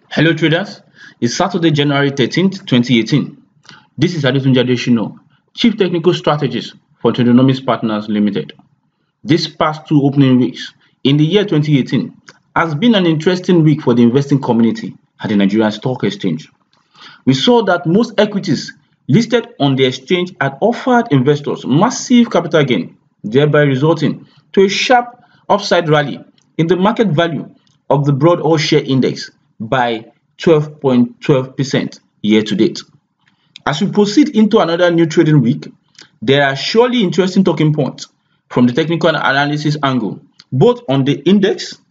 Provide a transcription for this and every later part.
Hello traders, it's Saturday, January 13th, 2018. This is Adetunji Adesina, Chief Technical Strategist for Tradonomics Partners Limited. This past two opening weeks in the year 2018 has been an interesting week for the investing community at the Nigerian Stock Exchange. We saw that most equities listed on the exchange had offered investors massive capital gain, thereby resulting to a sharp upside rally in the market value of the broad all share index by 12.12% year to date. As we proceed into another new trading week, there are surely interesting talking points from the technical analysis angle, both on the index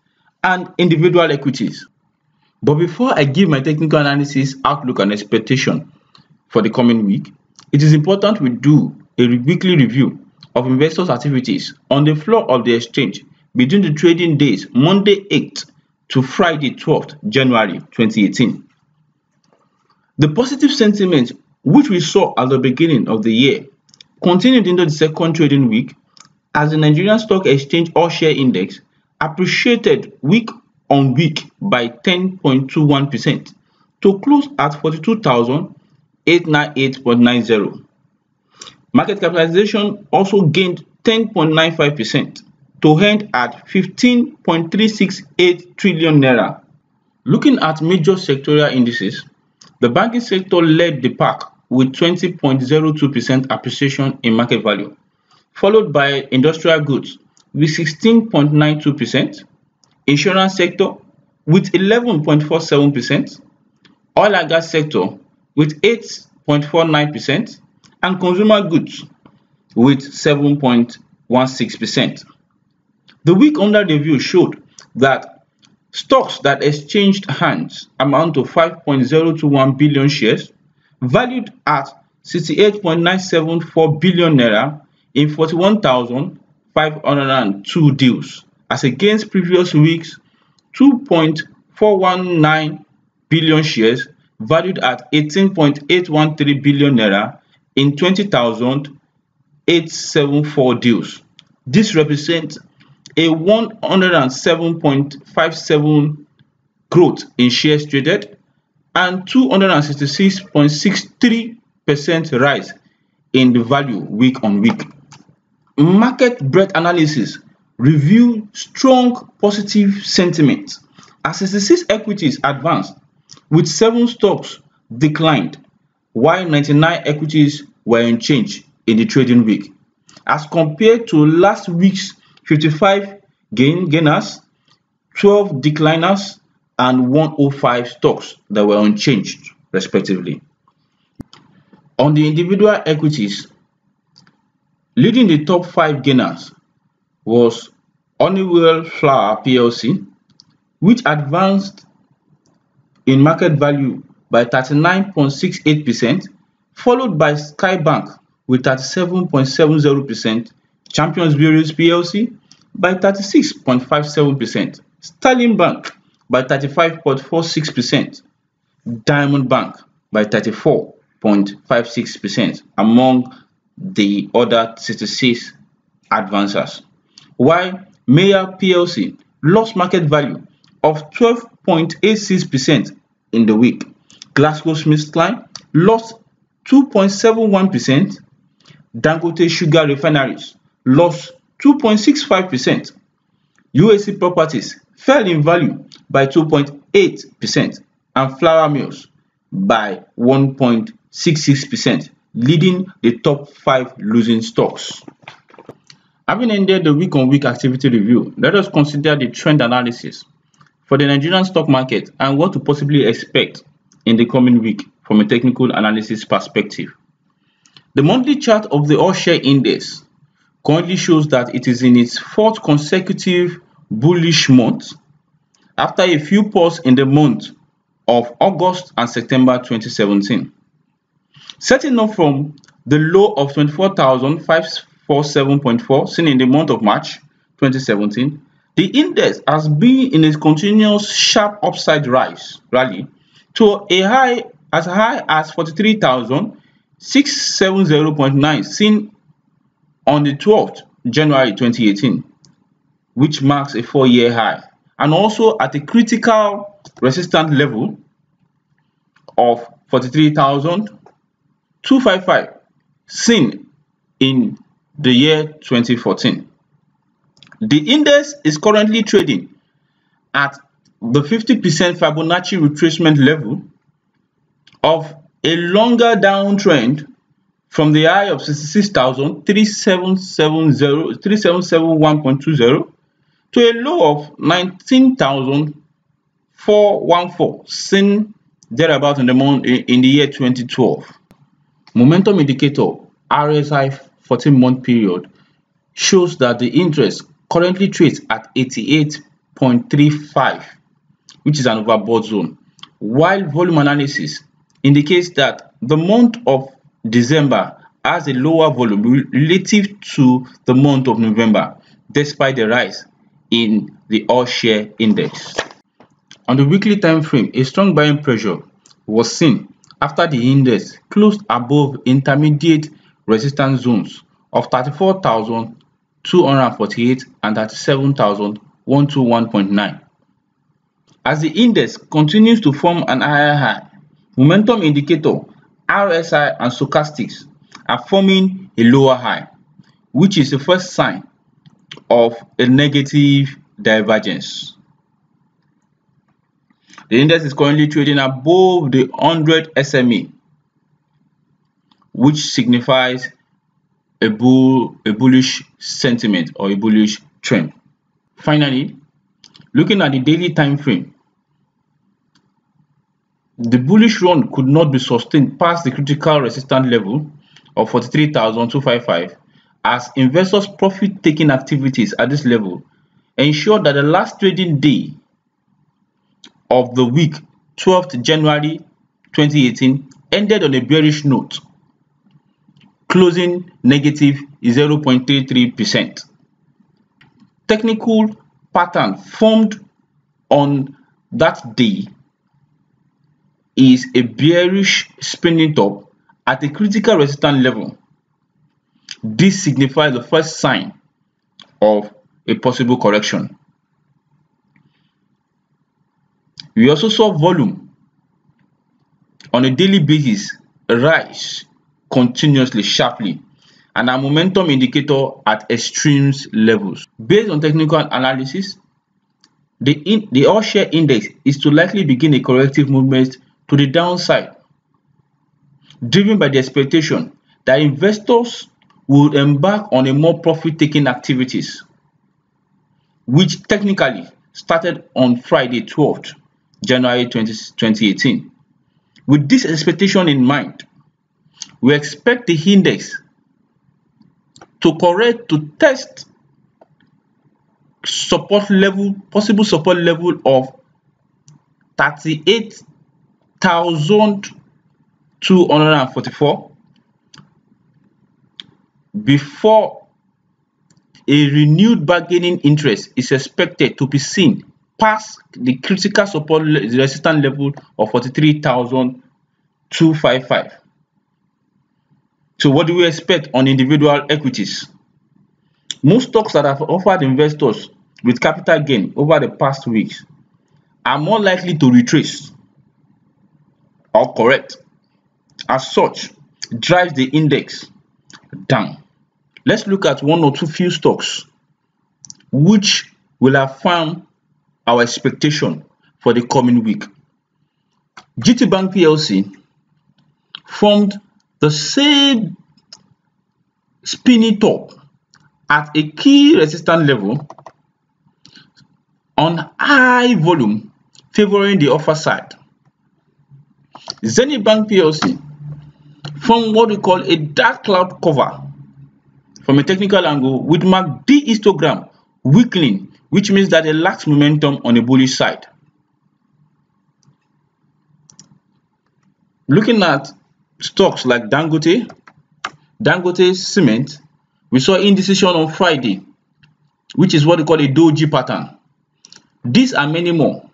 and individual equities. But before I give my technical analysis outlook and expectation for the coming week, it is important we do a weekly review of investors' activities on the floor of the exchange between the trading days Monday 8th to Friday 12th January 2018. The positive sentiment which we saw at the beginning of the year continued into the second trading week as the Nigerian Stock Exchange All Share Index appreciated week on week by 10.21% to close at 42,898.90. Market capitalization also gained 10.95% to end at 15.368 trillion naira. Looking at major sectoral indices, the banking sector led the pack with 20.02% appreciation in market value, followed by industrial goods with 16.92%, insurance sector with 11.47%, oil and gas sector with 8.49%, and consumer goods with 7.16%. The week under review showed that stocks that exchanged hands amount to 5.021 billion shares, valued at 68.974 billion naira in 41,502 deals, as against previous week's 2.419 billion shares, valued at 18.813 billion naira in 20,874 deals. This represents a 107.57 growth in shares traded and 266.63% rise in the value week on week. Market breadth analysis revealed strong positive sentiment as 66 equities advanced, with 7 stocks declined, while 99 equities were unchanged in the trading week, as compared to last week's 55 gainers, 12 decliners, and 105 stocks that were unchanged, respectively. On the individual equities, leading the top 5 gainers was Honeywell Flour PLC, which advanced in market value by 39.68%, followed by Skybank with 37.70%, Champions Breweries PLC by 36.57%, Sterling Bank by 35.46%, Diamond Bank by 34.56%, among the other 66 advancers, while Mayer PLC lost market value of 12.86% in the week. GlaxoSmithKline lost 2.71%, Dangote Sugar Refineries lost 2.65%, UAC Properties fell in value by 2.8%, and Flour Mills by 1.66%, leading the top 5 losing stocks. Having ended the week-on-week activity review, let us consider the trend analysis for the Nigerian stock market and what to possibly expect in the coming week from a technical analysis perspective. The monthly chart of the All Share Index currently shows that it is in its 4th consecutive bullish month after a few pause in the month of August and September 2017. Setting up from the low of 24,547.4 seen in the month of March 2017, the index has been in a continuous sharp upside rally to a high as 43,670.9 seen on the 12th January 2018, which marks a 4-year high, and also at a critical resistance level of 43,255 seen in the year 2014. The index is currently trading at the 50% Fibonacci retracement level of a longer downtrend from the high of 6771.20 to a low of 19,414 seen thereabout in the year 2012. Momentum indicator RSI 14-month period shows that the interest currently trades at 88.35, which is an overbought zone, while volume analysis indicates that the month of December has a lower volume relative to the month of November, despite the rise in the all-share index. On the weekly time frame, a strong buying pressure was seen after the index closed above intermediate resistance zones of 34,248 and 37,121.9. As the index continues to form an higher high, momentum indicator RSI and stochastics are forming a lower high, which is the first sign of a negative divergence. The index is currently trading above the 100 SMA, which signifies a bullish sentiment or a bullish trend. Finally, looking at the daily time frame, the bullish run could not be sustained past the critical resistance level of 43,255 as investors' profit-taking activities at this level ensured that the last trading day of the week, 12th January 2018, ended on a bearish note, closing negative 0.33%. Technical pattern formed on that day is a bearish spinning top at a critical resistance level. This signifies the first sign of a possible correction. We also saw volume on a daily basis rise continuously sharply and our momentum indicator at extremes levels. Based on technical analysis, the all-share index is to likely begin a corrective movement to the downside, driven by the expectation that investors would embark on a more profit-taking activities, which technically started on Friday, 12th January 2018. With this expectation in mind, we expect the index to correct to test possible support level of 38,244 before a renewed bargaining interest is expected to be seen past the critical support resistance level of 43,255. So what do we expect on individual equities? Most stocks that have offered investors with capital gain over the past weeks are more likely to retrace or correct. As such, drives the index down. Let's look at one or two few stocks which will affirm our expectation for the coming week. GT Bank PLC formed the same spinning top at a key resistance level on high volume, favoring the offer side. Zenith Bank PLC formed what we call a dark cloud cover from a technical angle with MACD histogram weakening, which means that it lacks momentum on the bullish side. Looking at stocks like Dangote Cement, we saw indecision on Friday, which is what we call a doji pattern. These are many more.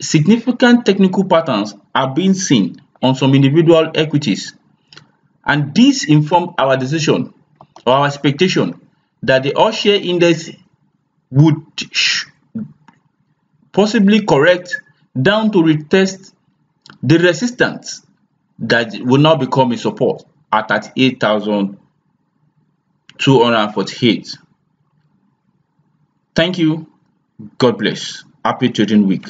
Significant technical patterns are being seen on some individual equities, and this informed our decision or our expectation that the all-share index would possibly correct down to retest the resistance that will now become a support at 38,248. Thank you. God bless. Happy trading week.